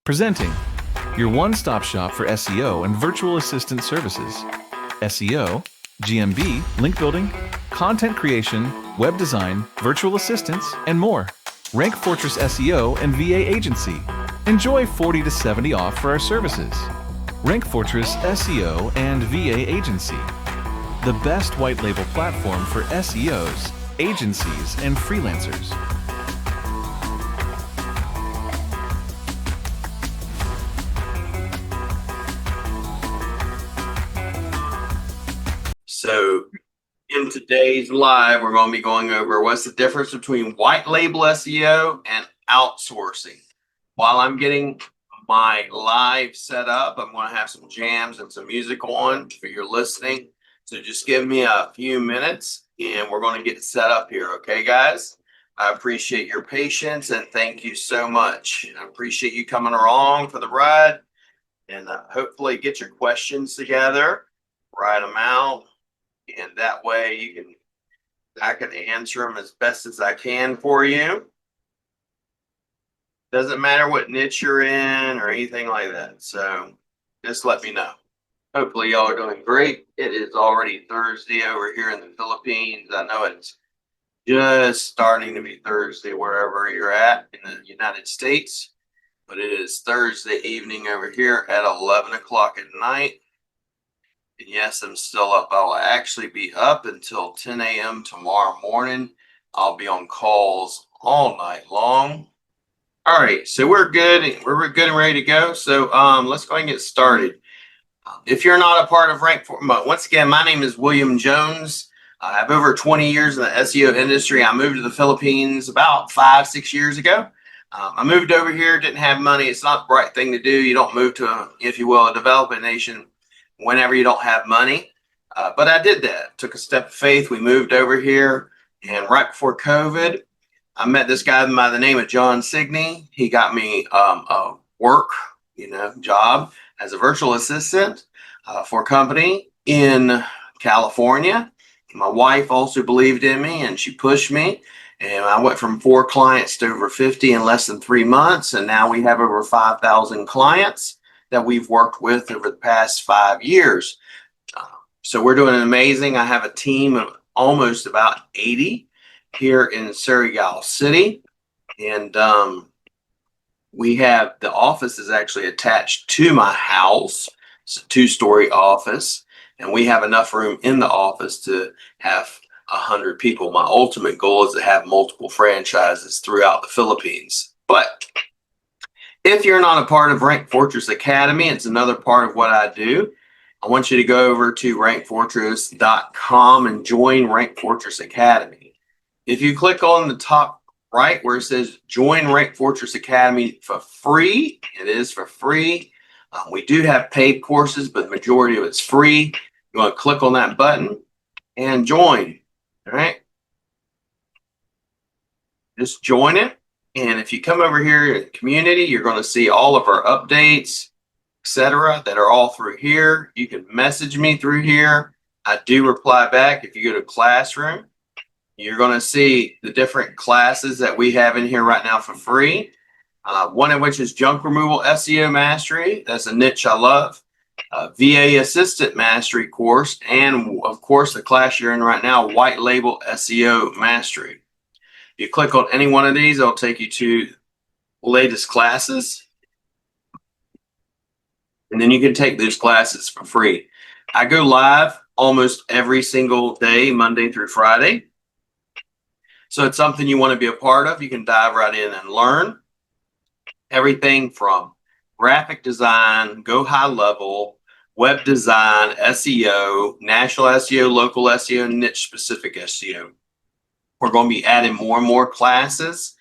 Presenting your one-stop shop for SEO and virtual assistant services. SEO, GMB, link building, content creation, web design, virtual assistants, and more. Rank Fortress SEO and VA Agency. Enjoy 40 to 70 off for our services. Rank Fortress SEO and VA Agency. The best white label platform for SEOs, agencies, and freelancers. So in today's live, we're going to be going over what's the difference between white label SEO and outsourcing. While I'm getting my live set up, I'm going to have some jams and some music on for your listening. So just give me a few minutes and we're going to get set up here. Okay, guys? I appreciate your patience and thank you so much. I appreciate you coming along for the ride, and hopefully get your questions together, write them out. And that way I can answer them as best as I can for you. Doesn't matter what niche you're in or anything like that. So just let me know. Hopefully y'all are doing great. It is already Thursday over here in the Philippines. I know it's just starting to be Thursday wherever you're at in the United States. But it is Thursday evening over here at 11 o'clock at night. And yes, I'm still up. I'll actually be up until 10 a.m. tomorrow morning. I'll be on calls all night long. All right, so we're good. We're good and ready to go. So let's go ahead and get started. If you're not a part of Rank Fortress, once again, my name is William Jones. I have over 20 years in the SEO industry. I moved to the Philippines about 5-6 years ago. I moved over here, didn't have money. It's not the right thing to do. You don't move to, if you will, a developing nation whenever you don't have money. But I did that. Took a step of faith. We moved over here. And right before COVID, I met this guy by the name of John Signey. He got me a work, job as a virtual assistant for a company in California. My wife also believed in me and she pushed me. And I went from 4 clients to over 50 in less than 3 months. And now we have over 5,000 clients that we've worked with over the past 5 years. So we're doing amazing. I have a team of almost about 80 here in Surigao City. And we have, the office is actually attached to my house. It's a 2-story office. And we have enough room in the office to have 100 people. My ultimate goal is to have multiple franchises throughout the Philippines. But if you're not a part of Rank Fortress Academy, it's another part of what I do. I want you to go over to rankfortress.com and join Rank Fortress Academy. If you click on the top right where it says join Rank Fortress Academy for free, it is for free. We do have paid courses, but the majority of it's free. You want to click on that button and join. All right. Just join it. And if you come over here in the community, you're going to see all of our updates, etc., that are all through here. You can message me through here. I do reply back. If you go to Classroom, you're going to see the different classes that we have in here right now for free. One of which is Junk Removal SEO Mastery. That's a niche I love. VA Assistant Mastery course. And, of course, the class you're in right now, White Label SEO Mastery. You click on any one of these, it'll take you to latest classes. And then you can take those classes for free. I go live almost every single day, Monday through Friday. So it's something you want to be a part of. You can dive right in and learn everything from graphic design, go high level, web design, SEO, national SEO, local SEO, niche specific SEO. We're going to be adding more and more classes.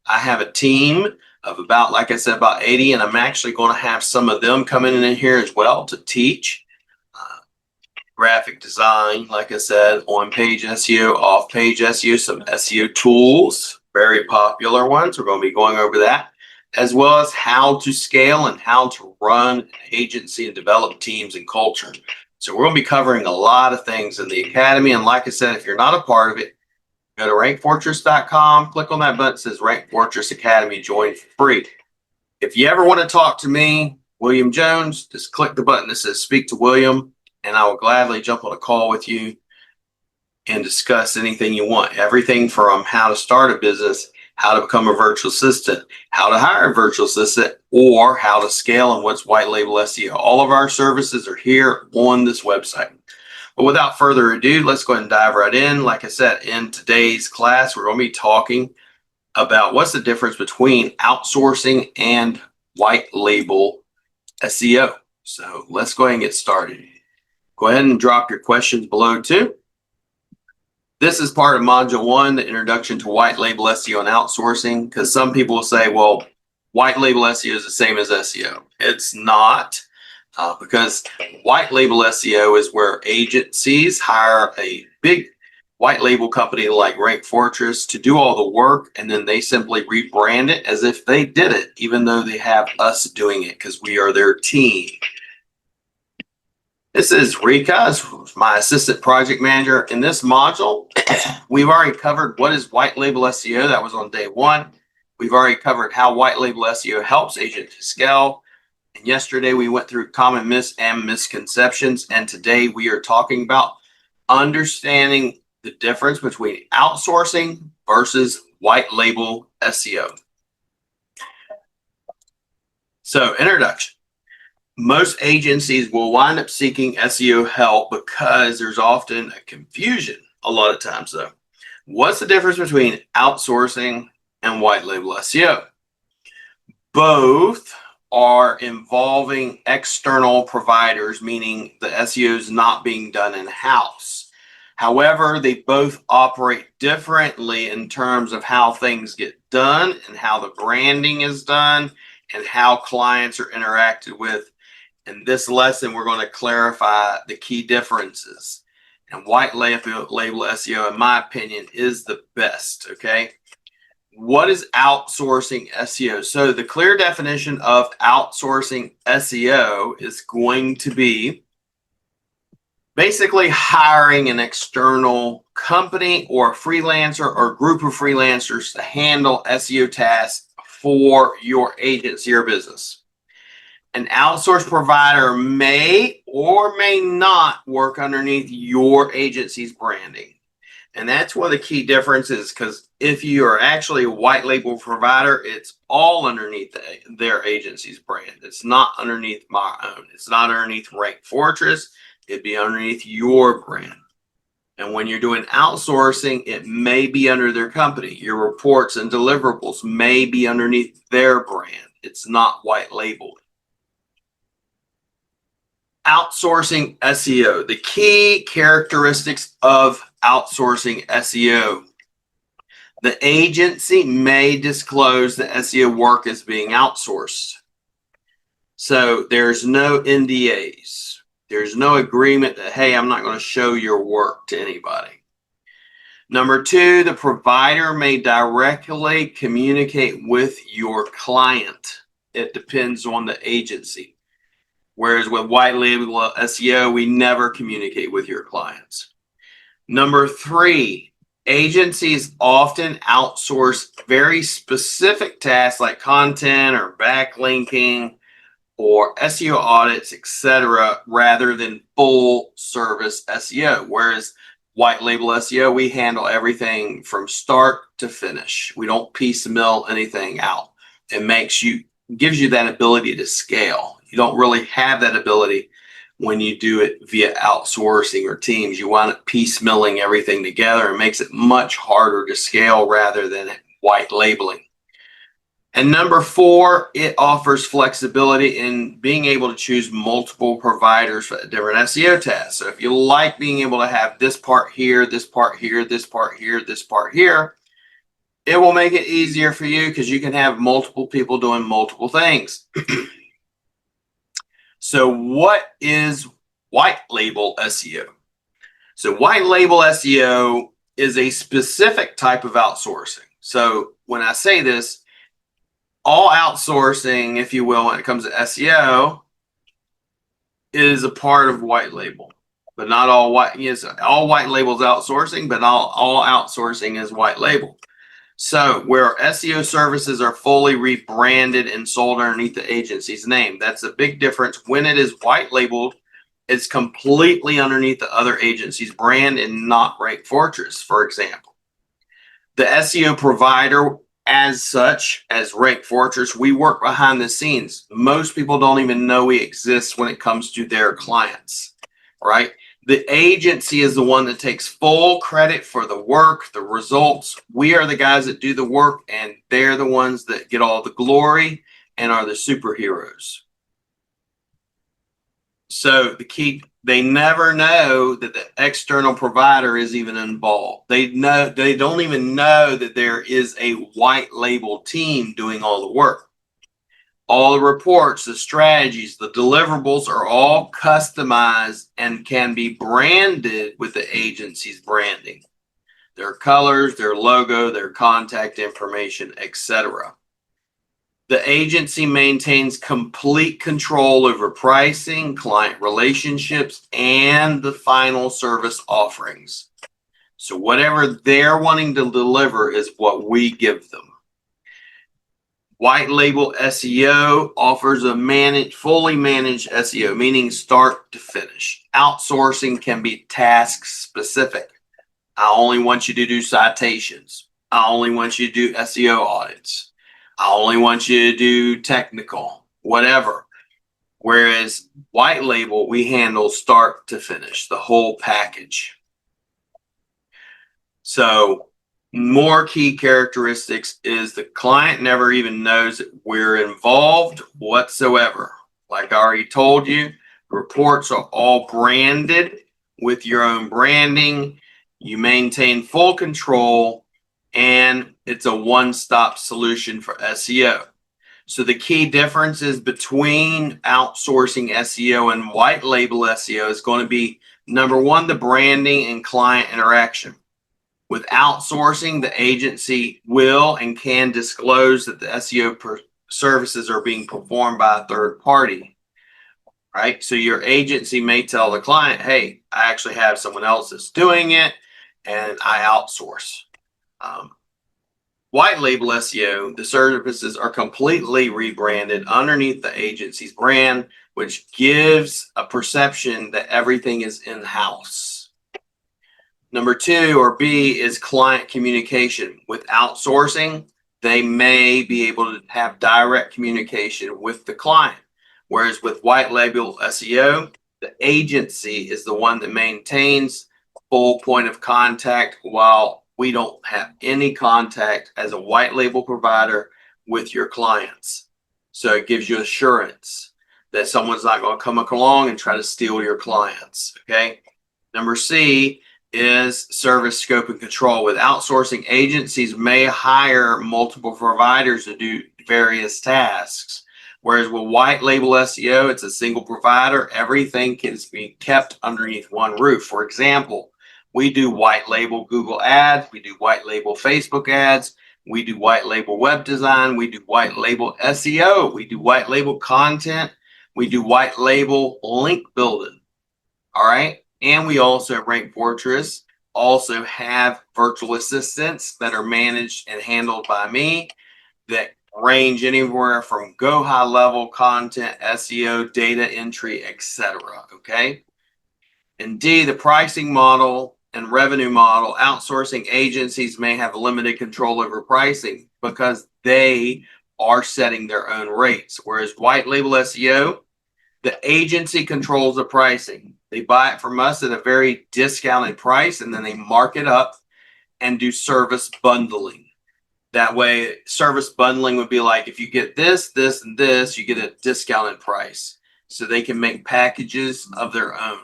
I have a team of about, like I said, about 80, and I'm actually going to have some of them coming in here as well to teach graphic design, like I said, on-page SEO, off-page SEO, some SEO tools, very popular ones. We're going to be going over that, as well as how to scale and how to run an agency and develop teams and culture. So we're going to be covering a lot of things in the academy. And like I said, if you're not a part of it, go to rankfortress.com, click on that button that says Rank Fortress Academy, join for free. If you ever want to talk to me, William Jones, just click the button that says speak to William, and I will gladly jump on a call with you and discuss anything you want. Everything from how to start a business, how to become a virtual assistant, how to hire a virtual assistant, or how to scale and what's white label SEO. All of our services are here on this website. But without further ado, let's go ahead and dive right in. Like I said, in today's class, we're going to be talking about what's the difference between outsourcing and white label SEO. So let's go ahead and get started. Go ahead and drop your questions below too. This is part of Module 1, the Introduction to White Label SEO and Outsourcing, because some people will say, well, white label SEO is the same as SEO. It's not, because white label SEO is where agencies hire a big white label company like Rank Fortress to do all the work, and then they simply rebrand it as if they did it, even though they have us doing it because we are their team. This is Rika, my assistant project manager. In this module, we've already covered what is white label SEO. That was on day 1. We've already covered how white label SEO helps agents to scale. And yesterday we went through common myths and misconceptions. And today we are talking about understanding the difference between outsourcing versus white label SEO. So, introduction. Most agencies will wind up seeking SEO help because there's often a confusion a lot of times though. What's the difference between outsourcing and white label SEO? Both are involving external providers, meaning the SEO is not being done in-house. However, they both operate differently in terms of how things get done and how the branding is done and how clients are interacted with. In this lesson, we're going to clarify the key differences. And white label SEO, in my opinion, is the best, okay? What is outsourcing SEO? So the clear definition of outsourcing SEO is going to be basically hiring an external company or a freelancer or group of freelancers to handle SEO tasks for your agency or business. An outsourced provider may or may not work underneath your agency's branding. And that's one of the key differences, because if you are actually a white label provider, it's all underneath their agency's brand. It's not underneath my own. It's not underneath Rank Fortress. It'd be underneath your brand. And when you're doing outsourcing, it may be under their company. Your reports and deliverables may be underneath their brand. It's not white labeled. Outsourcing SEO. The key characteristics of outsourcing SEO. The agency may disclose the SEO work is being outsourced. So there's no NDAs. There's no agreement that, hey, I'm not going to show your work to anybody. Number 2, the provider may directly communicate with your client. It depends on the agency. Whereas with white label SEO, we never communicate with your clients. Number 3, agencies often outsource very specific tasks like content or backlinking or SEO audits, etc., rather than full service SEO. Whereas white label SEO, we handle everything from start to finish. We don't piecemeal anything out. It gives you that ability to scale. You don't really have that ability when you do it via outsourcing or teams. You wind up piecemealing everything together. It makes it much harder to scale rather than white labeling. And number 4, it offers flexibility in being able to choose multiple providers for different SEO tasks. So if you like being able to have this part here, this part here, this part here, this part here, it will make it easier for you because you can have multiple people doing multiple things. So what is white label SEO? So white label SEO is a specific type of outsourcing. So when I say this, all outsourcing, if you will, when it comes to SEO, is a part of white label, but not all white. Yes, all white label is outsourcing, but all outsourcing is white label. So where SEO services are fully rebranded and sold underneath the agency's name, that's a big difference. When it is white labeled, it's completely underneath the other agency's brand and not Rank Fortress, for example. The SEO provider, as such as Rank Fortress, we work behind the scenes. Most people don't even know we exist when it comes to their clients, right? The agency is the one that takes full credit for the work, the results. We are the guys that do the work, and they're the ones that get all the glory and are the superheroes. So the key, they never know that the external provider is even involved. They don't even know that there is a white label team doing all the work. All the reports, the strategies, the deliverables are all customized and can be branded with the agency's branding. Their colors, their logo, their contact information, etc. The agency maintains complete control over pricing, client relationships, and the final service offerings. So whatever they're wanting to deliver is what we give them. White label SEO offers a fully managed SEO, meaning start to finish. Outsourcing can be task specific. I only want you to do citations. I only want you to do SEO audits. I only want you to do technical, whatever. Whereas white label, we handle start to finish, the whole package. So more key characteristics is the client never even knows that we're involved whatsoever. Like I already told you, reports are all branded with your own branding. You maintain full control, and it's a one-stop solution for SEO. So the key differences between outsourcing SEO and white label SEO is going to be, number one, the branding and client interaction. With outsourcing, the agency will and can disclose that the SEO services are being performed by a third party, right? So your agency may tell the client, hey, I actually have someone else that's doing it and I outsource. White label SEO, the services are completely rebranded underneath the agency's brand, which gives a perception that everything is in-house. Number two, or B, is client communication. With outsourcing, they may be able to have direct communication with the client. Whereas with white label SEO, the agency is the one that maintains full point of contact, while we don't have any contact as a white label provider with your clients. So it gives you assurance that someone's not going to come along and try to steal your clients, okay? Number C is service scope and control. With outsourcing, agencies may hire multiple providers to do various tasks. Whereas with white label SEO, it's a single provider. Everything can be kept underneath one roof. For example, we do white label Google ads. We do white label Facebook ads. We do white label web design. We do white label SEO. We do white label content. We do white label link building. All right. And we also at Rank Fortress also have virtual assistants that are managed and handled by me that range anywhere from go high level content, SEO, data entry, etc. Okay. And D, the pricing model and revenue model. Outsourcing agencies may have limited control over pricing because they are setting their own rates. Whereas white label SEO, the agency controls the pricing. They buy it from us at a very discounted price, and then they mark it up and do service bundling. That way, service bundling would be like, if you get this, this, and this, you get a discounted price. So they can make packages of their own.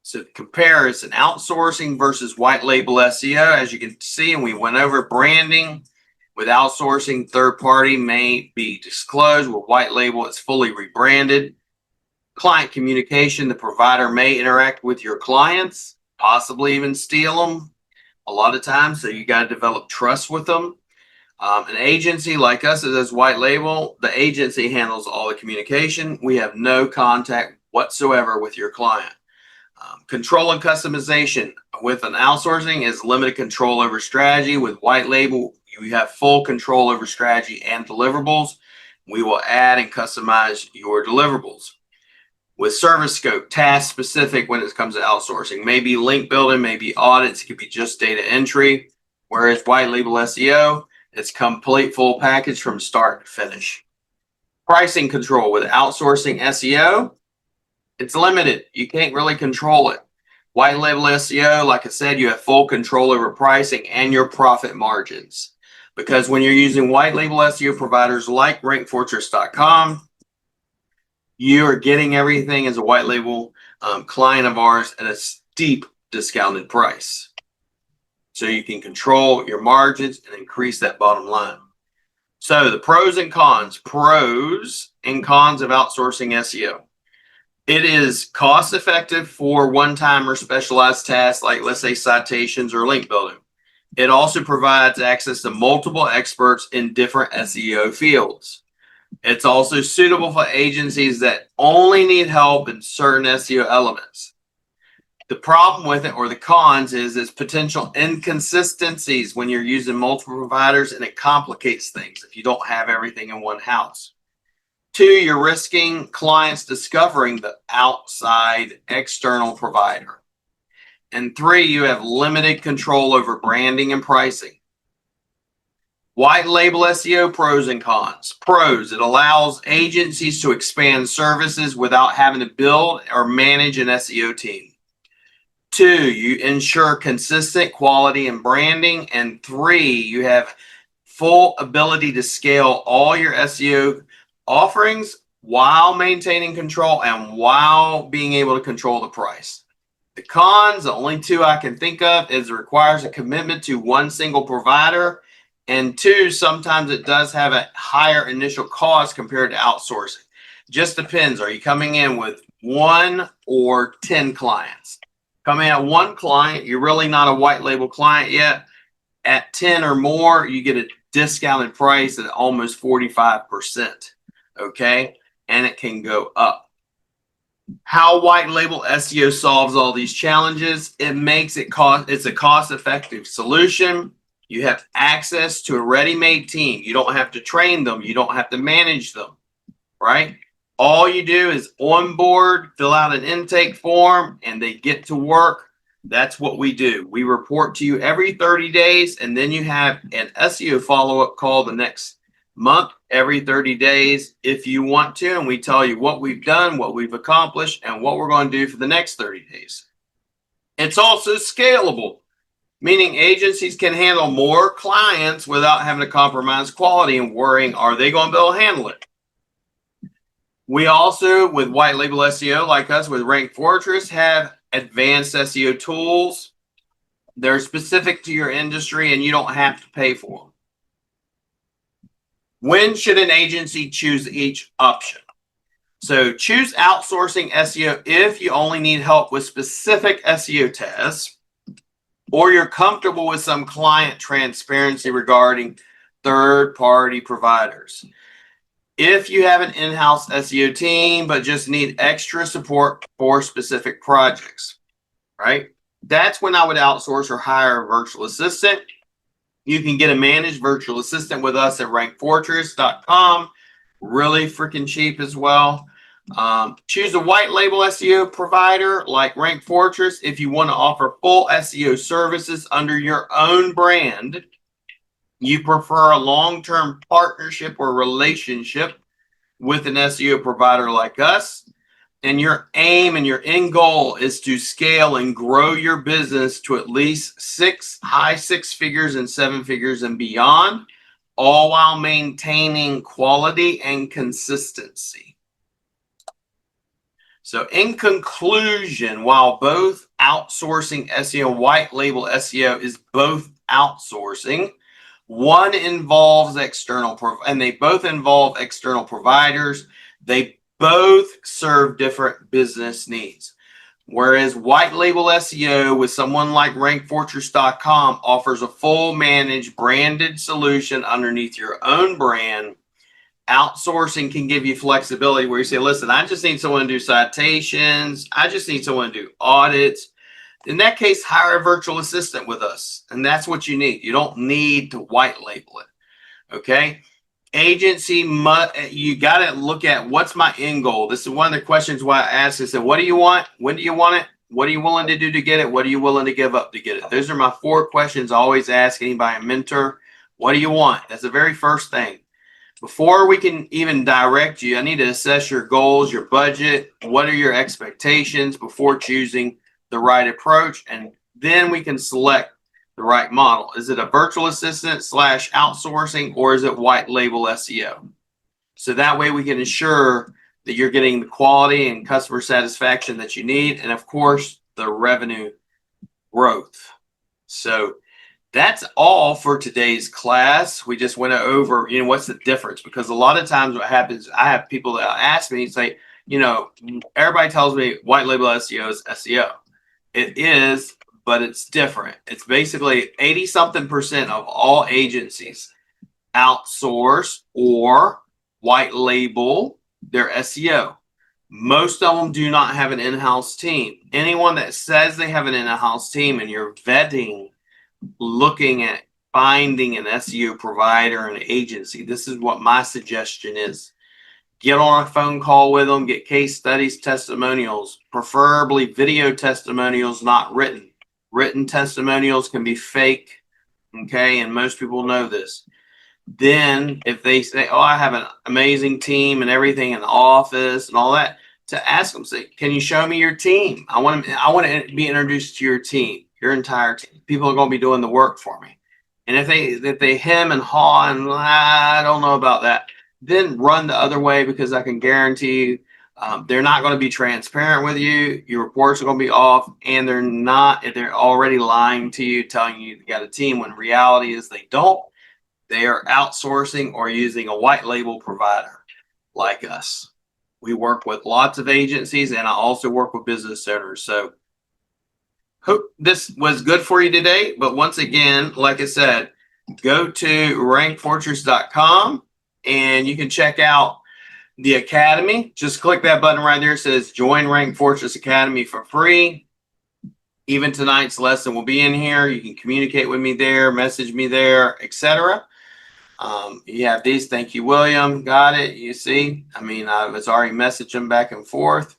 So comparison, outsourcing versus white label SEO, as you can see, and we went over branding. With outsourcing, third party may be disclosed. With white label, it's fully rebranded. Client communication, the provider may interact with your clients, possibly even steal them a lot of times. So you got to develop trust with them. An agency like us that does white label, the agency handles all the communication. We have no contact whatsoever with your client. Control and customization. with an outsourcing is limited control over strategy. With white label, you have full control over strategy and deliverables. We will add and customize your deliverables. With service scope, task specific when it comes to outsourcing. Maybe link building, maybe audits, it could be just data entry. Whereas white label SEO, it's complete full package from start to finish. Pricing control with outsourcing SEO, it's limited. You can't really control it. White label SEO, like I said, you have full control over pricing and your profit margins. Because when you're using white label SEO providers like rankfortress.com, you are getting everything as a white label client of ours at a steep discounted price. So you can control your margins and increase that bottom line. So the pros and cons of outsourcing SEO. It is cost effective for one-time or specialized tasks like, let's say, citations or link building. It also provides access to multiple experts in different SEO fields. It's also suitable for agencies that only need help in certain SEO elements. The problem with it, or the cons, is its potential inconsistencies when you're using multiple providers, and it complicates things if you don't have everything in one house. 2, you're risking clients discovering the outside external provider. And 3, you have limited control over branding and pricing. White label SEO pros and cons. Pros, it allows agencies to expand services without having to build or manage an SEO team. 2, you ensure consistent quality and branding. And 3, you have full ability to scale all your SEO offerings while maintaining control and while being able to control the price. The cons, the only 2 I can think of, is it requires a commitment to one single provider. And 2, sometimes it does have a higher initial cost compared to outsourcing. Just depends. Are you coming in with 1 or 10 clients? Coming at 1 client, you're really not a white label client yet. At 10 or more, you get a discounted price at almost 45%. Okay? And it can go up. How white label SEO solves all these challenges? It makes it it's a cost-effective solution. You have access to a ready-made team. You don't have to train them. You don't have to manage them, right? All you do is onboard, fill out an intake form, and they get to work. That's what we do. We report to you every 30 days, and then you have an SEO follow-up call the next month, every 30 days, if you want to, and we tell you what we've done, what we've accomplished, and what we're going to do for the next 30 days. It's also scalable, meaning agencies can handle more clients without having to compromise quality and worrying, are they going to be able to handle it? We also, with white label SEO, like us with Rank Fortress, have advanced SEO tools. They're specific to your industry and you don't have to pay for them. When should an agency choose each option? So choose outsourcing SEO if you only need help with specific SEO tasks, or you're comfortable with some client transparency regarding third-party providers. If you have an in-house SEO team, but just need extra support for specific projects, right? That's when I would outsource or hire a virtual assistant. You can get a managed virtual assistant with us at rankfortress.com. Really freaking cheap as well. Choose a white label SEO provider like Rank Fortress if you want to offer full SEO services under your own brand. You prefer a long-term partnership or relationship with an SEO provider like us, and your aim and your end goal is to scale and grow your business to at least high six figures and 7 figures and beyond, all while maintaining quality and consistency. So in conclusion, while both outsourcing SEO and white label SEO is both outsourcing, one involves and they both involve external providers. They both serve different business needs. Whereas white label SEO with someone like rankfortress.com offers a full managed branded solution underneath your own brand. Outsourcing can give you flexibility where you say, listen, I just need someone to do citations. I just need someone to do audits. in that case, hire a virtual assistant with us. And that's what you need. You don't need to white label it. Okay. Agency, you got to look at what's my end goal. This is one of the questions why I asked. I said, what do you want? When do you want it? What are you willing to do to get it? What are you willing to give up to get it? Those are my 4 questions I always ask anybody I mentor. What do you want? That's the very first thing. Before we can even direct you, I need to assess your goals, your budget. What are your expectations before choosing the right approach? And then we can select the right model. Is it a virtual assistant / outsourcing, or is it white label SEO? So that way we can ensure that you're getting the quality and customer satisfaction that you need. And of course, the revenue growth. So that's all for today's class. We just went over, what's the difference? Because a lot of times what happens, I have people that ask me, say, everybody tells me white label SEO is SEO. It is, but it's different. It's basically 80-something% of all agencies outsource or white label their SEO. Most of them do not have an in-house team. Anyone that says they have an in-house team and you're vetting, looking at finding an SEO provider, an agency, this is what my suggestion is. Get on a phone call with them, get case studies, testimonials, preferably video testimonials, not written. Written testimonials can be fake, okay, and most people know this. Then if they say, oh, I have an amazing team and everything in the office and all that, to ask them, say, can you show me your team? I want to be introduced to your team, your entire team. People are going to be doing the work for me. And if they hem and haw and I don't know about that, then run the other way, because I can guarantee you they're not going to be transparent with you. Your reports are going to be off, and they're already lying to you, telling you got a team, when reality is they don't. They are outsourcing or using a white label provider like us. We work with lots of agencies, and I also work with business owners. So hope this was good for you today. But once again, like I said, go to rankfortress.com and you can check out the Academy. Just click that button right there. It says Join Rank Fortress Academy for free. Even tonight's lesson will be in here. You can communicate with me there, message me there, etc. You have these. Thank you, William. Got it. You see, I was already messaged them back and forth.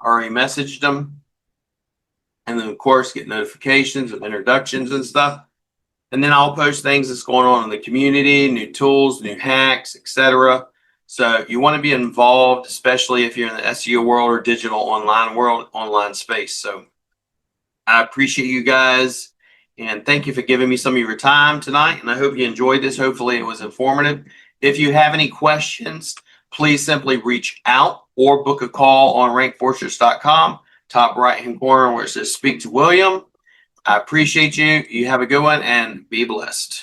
Already messaged them. And then, of course, get notifications of introductions and stuff. And then I'll post things that's going on in the community, new tools, new hacks, etc. So you want to be involved, especially if you're in the SEO world or digital online world, online space. So I appreciate you guys. And thank you for giving me some of your time tonight. And I hope you enjoyed this. Hopefully it was informative. If you have any questions, please simply reach out or book a call on rankfortress.com, top right-hand corner where it says Speak to William. I appreciate you. You have a good one and be blessed.